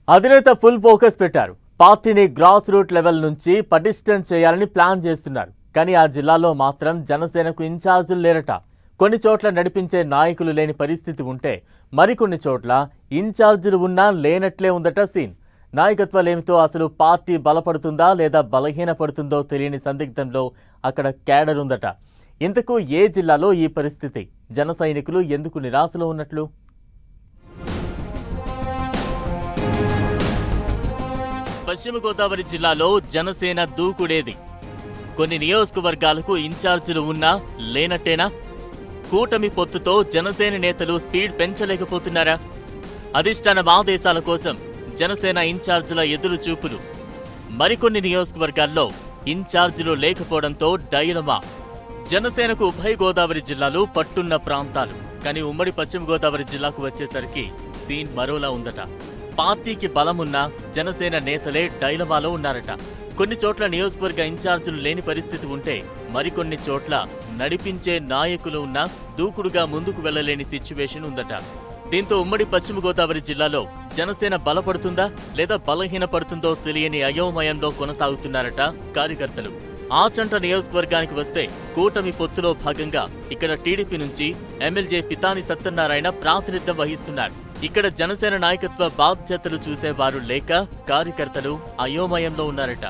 అధినేత full focus పెట్టారు. పార్టీని గ్రాస్ రూట్ లెవెల్ నుంచి పటిష్టం చేయాలని ప్లాన్ చేస్తున్నారు. కానీ ఆ జిల్లాలో మాత్రం జనసేనకు ఇన్ఛార్జీలు లేరట. కొన్ని చోట్ల నడిపించే నాయకులు లేని పరిస్థితి ఉంటే మరికొన్ని చోట్ల ఇన్ఛార్జీలు ఉన్నా లేనట్లే ఉందట సీన్. నాయకత్వాలేమితో అసలు పార్టీ బలపడుతుందా లేదా బలహీనపడుతుందో తెలియని సందిగ్ధంలో అక్కడ క్యాడర్ ఉందట. ఇంతకు ఏ జిల్లాలో ఈ పరిస్థితి? జన సైనికులు ఎందుకు నిరాశలో ఉన్నట్లు? పశ్చిమ గోదావరి జిల్లాలో జనసేన దూకుడేది. కొన్ని నియోజకవర్గాలకు ఇన్ఛార్జీలు ఉన్నా లేనట్టేనా? కూటమి పొత్తుతో జనసేన నేతలు స్పీడ్ పెంచలేకపోతున్నారా? అధిష్టానం ఆదేశాల కోసం జనసేన ఇన్ఛార్జీల ఎదురు చూపులు. మరికొన్ని నియోజకవర్గాల్లో ఇన్ఛార్జీలు లేకపోవడంతో డైలమా. జనసేనకు ఉభయ గోదావరి జిల్లాలు పట్టున్న ప్రాంతాలు. కానీ ఉమ్మడి పశ్చిమ గోదావరి జిల్లాకు వచ్చేసరికి సీన్ మరోలా ఉందట. పార్టీకి బలమున్న జనసేన నేతలే డైలమాలో ఉన్నారట. కొన్ని చోట్ల నియోజకవర్గ ఇన్ఛార్జీలు లేని పరిస్థితి ఉంటే మరికొన్ని చోట్ల నడిపించే నాయకులు ఉన్నా దూకుడుగా ముందుకు వెళ్లలేని సిచ్యువేషన్ ఉందట. దీంతో ఉమ్మడి పశ్చిమ గోదావరి జిల్లాలో జనసేన బలపడుతుందా లేదా బలహీనపడుతుందో తెలియని అయోమయంలో కొనసాగుతున్నారట కార్యకర్తలు. ఆచంట నియోజకవర్గానికి వస్తే కూటమి పొత్తులో భాగంగా ఇక్కడ టీడీపీ నుంచి ఎమ్మెల్యే పితాని సత్యనారాయణ ప్రాతినిధ్యం వహిస్తున్నారు. ఇక్కడ జనసేన నాయకత్వ బాధ్యతలు చూసేవారు లేక కార్యకర్తలు అయోమయంలో ఉన్నారట.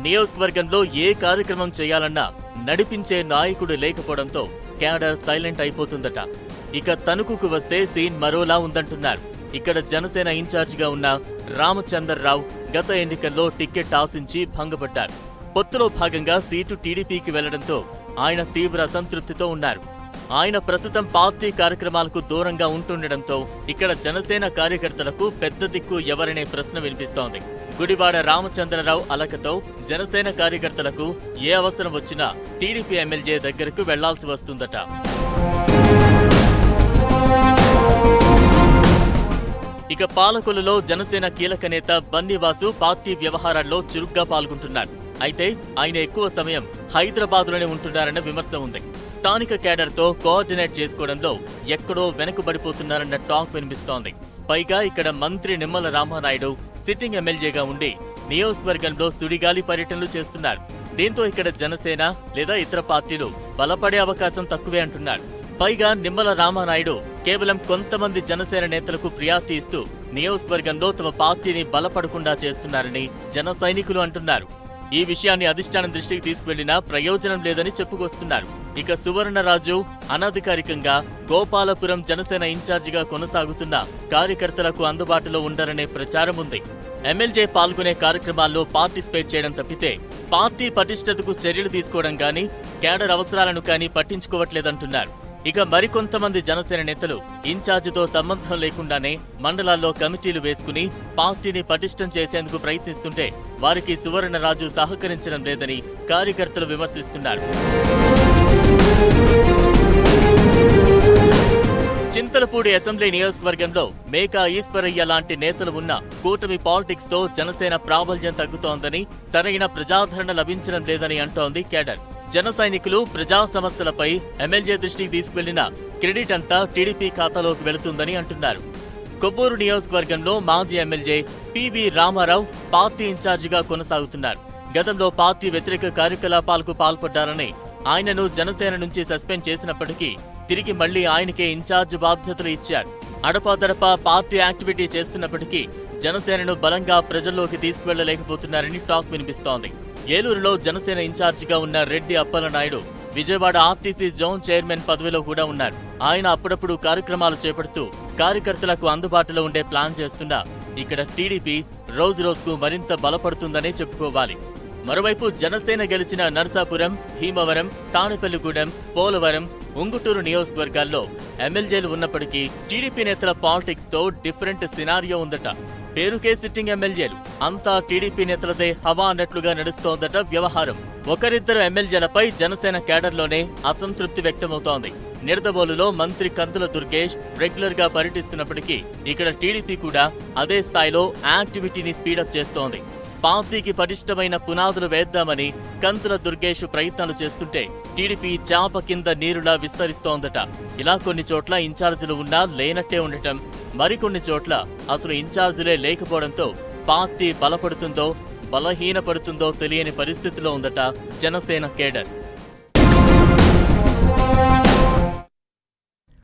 నియోజకవర్గంలో ఏ కార్యక్రమం చేయాలన్నా నడిపించే నాయకుడు లేకపోవడంతో క్యాడర్ సైలెంట్ అయిపోతుందట. ఇక తణుకుకు వస్తే సీన్ మరోలా ఉందంటున్నారు. ఇక్కడ జనసేన ఇన్ఛార్జిగా ఉన్న రామచంద్రరావు గత ఎన్నికల్లో టికెట్ ఆశించి భంగపడ్డారు. పొత్తులో భాగంగా సీటు టీడీపీకి వెళ్లడంతో ఆయన తీవ్ర అసంతృప్తితో ఉన్నారు. ఆయన ప్రస్తుతం పార్టీ కార్యక్రమాలకు దూరంగా ఉంటుండటంతో ఇక్కడ జనసేన కార్యకర్తలకు పెద్ద దిక్కు ఎవరనే ప్రశ్న వినిపిస్తోంది. గుడివాడ రామచంద్రరావు అలకతో జనసేన కార్యకర్తలకు ఏ అవసరం వచ్చినా టీడీపీ ఎమ్మెల్యే దగ్గరకు వెళ్లాల్సి వస్తుందట. ఇక పాలకొల్లులో జనసేన కీలక నేత బన్నీవాసు పార్టీ వ్యవహారాల్లో చురుగ్గా పాల్గొంటున్నారు. అయితే ఆయన ఎక్కువ సమయం హైదరాబాద్లోనే ఉంటున్నారన్న విమర్శ ఉంది. స్థానిక క్యాడర్తో కోఆర్డినేట్ చేసుకోవడంలో ఎక్కడో వెనుకబడిపోతున్నారన్న టాక్ వినిపిస్తోంది. పైగా ఇక్కడ మంత్రి నిమ్మల రామానాయుడు సిట్టింగ్ ఎమ్మెల్యేగా ఉండి నియోజకవర్గంలో సుడిగాలి పర్యటనలు చేస్తున్నారు. దీంతో ఇక్కడ జనసేన లేదా ఇతర పార్టీలు బలపడే అవకాశం తక్కువే అంటున్నారు. పైగా నిమ్మల రామానాయుడు కేవలం కొంతమంది జనసేన నేతలకు ప్రియారిటీ ఇస్తూ నియోజకవర్గంలో తమ పార్టీని బలపడకుండా చేస్తున్నారని జన సైనికులు అంటున్నారు. ఈ విషయాన్ని అధిష్టానం దృష్టికి తీసుకువెళ్లినా ప్రయోజనం లేదని చెప్పుకొస్తున్నారు. ఇక సువర్ణరాజు అనధికారికంగా గోపాలపురం జనసేన ఇన్ఛార్జిగా కొనసాగుతున్న కార్యకర్తలకు అందుబాటులో ఉండరనే ప్రచారం ఉంది. ఎమ్మెల్యే పాల్గొనే కార్యక్రమాల్లో పార్టిసిపేట్ చేయడం తప్పితే పార్టీ పటిష్టతకు చర్యలు తీసుకోవడం గానీ క్యాడర్ అవసరాలను కానీ పట్టించుకోవట్లేదంటున్నారు. ఇక మరికొంతమంది జనసేన నేతలు ఇన్ఛార్జితో సంబంధం లేకుండానే మండలాల్లో కమిటీలు వేసుకుని పార్టీని పటిష్టం చేసేందుకు ప్రయత్నిస్తుంటే వారికి సువర్ణరాజు సహకరించడం లేదని కార్యకర్తలు విమర్శిస్తున్నారు. చింతలపూడి అసెంబ్లీ నియోజకవర్గంలో మేకా ఈశ్వరయ్య లాంటి నేతలు ఉన్న కూటమి పాలిటిక్స్ తో జనసేన ప్రాబల్యం తగ్గుతోందని, సరైన ప్రజాదరణ లభించడం లేదని అంటోంది క్యాడర్. జన సైనికులు ప్రజా సమస్యలపై ఎమ్మెల్యే దృష్టికి తీసుకువెళ్లిన క్రెడిట్ అంతా టీడీపీ ఖాతాలోకి వెళుతుందని అంటున్నారు. కొవ్వూరు నియోజకవర్గంలో మాజీ ఎమ్మెల్యే పివి రామారావు పార్టీ ఇన్ఛార్జిగా కొనసాగుతున్నారు. గతంలో పార్టీ వ్యతిరేక కార్యకలాపాలకు పాల్పడ్డారని ఆయనను జనసేన నుంచి సస్పెండ్ చేసినప్పటికీ తిరిగి మళ్లీ ఆయనకే ఇన్ఛార్జ్ బాధ్యతలు ఇచ్చారు. అడపాదడపా పార్టీ యాక్టివిటీ చేస్తున్నప్పటికీ జనసేనను బలంగా ప్రజల్లోకి తీసుకువెళ్లలేకపోతున్నారని టాక్ వినిపిస్తోంది. ఏలూరులో జనసేన ఇన్ఛార్జిగా ఉన్న Reddy Appalanaidu Vijayawada RTC zone chairman పదవిలో కూడా ఉన్నారు. ఆయన అప్పుడప్పుడు కార్యక్రమాలు చేపడుతూ కార్యకర్తలకు అందుబాటులో ఉండే ప్లాన్ చేస్తున్నా ఇక్కడ టీడీపీ రోజురోజుకు మరింత బలపడుతుందనే చెప్పుకోవాలి. మరోవైపు జనసేన గెలిచిన నరసాపురం, భీమవరం, తాడేపల్లిగూడెం, పోలవరం, ఉంగుటూరు నియోజకవర్గాల్లో ఎమ్మెల్యేలు ఉన్నప్పటికీ టీడీపీ నేతల పాలిటిక్స్ తో డిఫరెంట్ సినారియో ఉందట. పేరుకే సిట్టింగ్ ఎమ్మెల్యేలు, అంతా టీడీపీ నేతలదే హవా అన్నట్లుగా నడుస్తోందట వ్యవహారం. ఒకరిద్దరు ఎమ్మెల్యేలపై జనసేన క్యాడర్లోనే అసంతృప్తి వ్యక్తమవుతోంది. నిడదవోలులో మంత్రి కందుల దుర్గేష్ రెగ్యులర్ గా పర్యటిస్తున్నప్పటికీ ఇక్కడ టీడీపీ కూడా అదే స్థాయిలో యాక్టివిటీని స్పీడప్ చేస్తోంది. పార్టీకి పటిష్టమైన పునాదులు వేద్దామని కంతుల దుర్గేష్ ప్రయత్నాలు చేస్తుంటే టీడీపీ చాప కింద నీరులా విస్తరిస్తోందట. ఇలా కొన్ని చోట్ల ఇన్ఛార్జీలు ఉన్నా లేనట్టే ఉండటం, మరికొన్ని చోట్ల అసలు ఇన్ఛార్జీలే లేకపోవడంతో పార్టీ బలపడుతుందో బలహీనపడుతుందో తెలియని పరిస్థితిలో ఉందట జనసేన కేడర్.